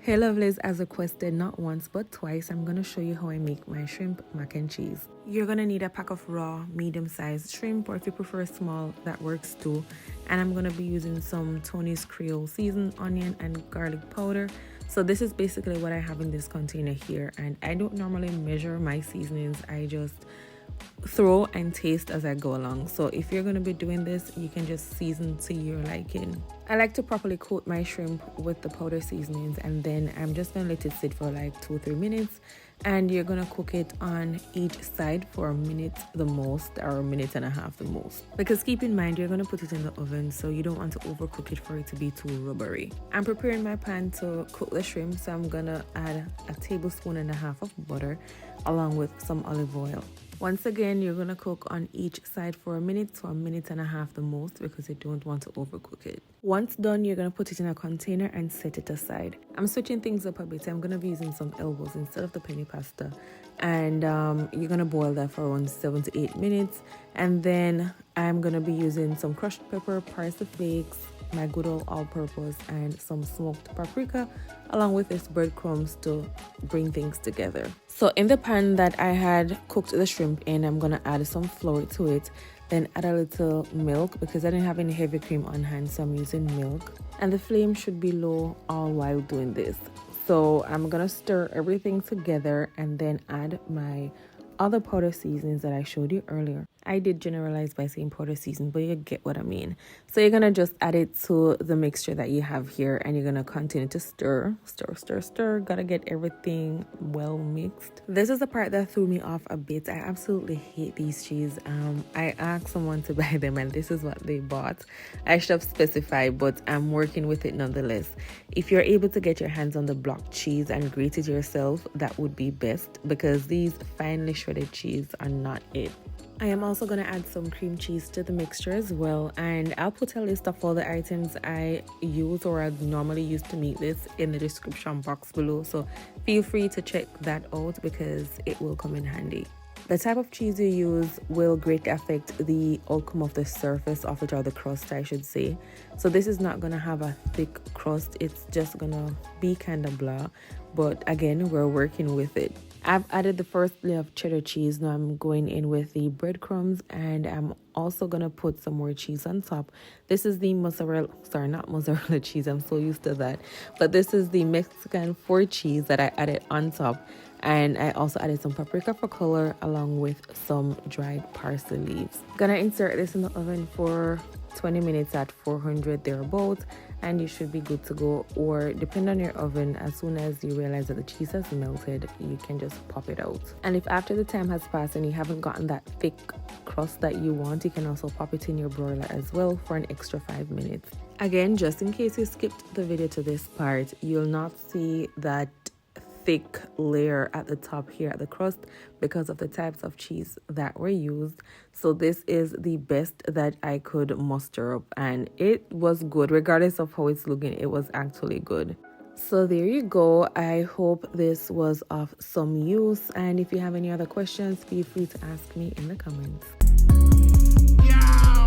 Hey lovelies, as requested not once but twice, I'm going to show you how I make my shrimp mac and cheese. You're going to need a pack of raw medium-sized shrimp, or if you prefer small, that works too. And I'm going to be using some Tony's Creole seasoned onion and garlic powder. So this is basically what I have in this container here, and I don't normally measure my seasonings. I just throw and taste as I go along. So if you're going to be doing this, you can just season to your liking. I like to properly coat my shrimp with the powder seasonings, and then I'm just going to let it sit for like 2-3 minutes, and you're going to cook it on each side for a minute the most, or a minute and a half the most, because keep in mind you're going to put it in the oven, so you don't want to overcook it for it to be too rubbery. I'm preparing my pan to cook the shrimp, so I'm going to add a tablespoon and a half of butter along with some olive oil. Once again, you're going to cook on each side for a minute to a minute and a half the most, because you don't want to overcook it. Once done, you're going to put it in a container and set it aside. I'm switching things up a bit. I'm going to be using some elbows instead of the penny pasta. And you're going to boil that for around 7 to 8 minutes. And then I'm going to be using some crushed pepper, parsley flakes, my good old all-purpose, and some smoked paprika, along with this breadcrumbs to bring things together. So in the pan that I had cooked the shrimp in, I'm gonna add some flour to it, then add a little milk because I didn't have any heavy cream on hand, so I'm using milk. And the flame should be low all while doing this. So I'm gonna stir everything together and then add my other powder seasonings that I showed you earlier. I did generalize by saying powder season, but you get what I mean. So you're going to just add it to the mixture that you have here, and you're going to continue to stir. Gotta get everything well mixed. This is the part that threw me off a bit. I absolutely hate these cheese. I asked someone to buy them, and this is what they bought. I should have specified, but I'm working with it nonetheless. If you're able to get your hands on the block cheese and grate it yourself, that would be best, because these finely shredded cheese are not it. I am also going to add some cream cheese to the mixture as well, and I'll put a list of all the items I use or I normally use to make this in the description box below, so feel free to check that out because it will come in handy. The type of cheese you use will greatly affect the outcome of the surface of it, or the crust I should say. So this is not going to have a thick crust, it's just going to be kind of blah, but again, we're working with it. I've added the first layer of cheddar cheese. Now I'm going in with the breadcrumbs, and I'm also going to put some more cheese on top. This is the not mozzarella cheese, I'm so used to that. But this is the Mexican 4 cheese that I added on top. And I also added some paprika for color, along with some dried parsley leaves. Gonna insert this in the oven for 20 minutes at 400 thereabouts, and you should be good to go. Or depend on your oven, as soon as you realize that the cheese has melted, you can just pop it out. And if after the time has passed and you haven't gotten that thick crust that you want, you can also pop it in your broiler as well for an extra 5 minutes. Again, just in case you skipped the video to this part, you'll not see that thick layer at the top here at the crust because of the types of cheese that were used. So this is the best that I could muster up, and it was good regardless of how it's looking. It was actually good. So there you go. I hope this was of some use, and if you have any other questions, feel free to ask me in the comments. Yeah,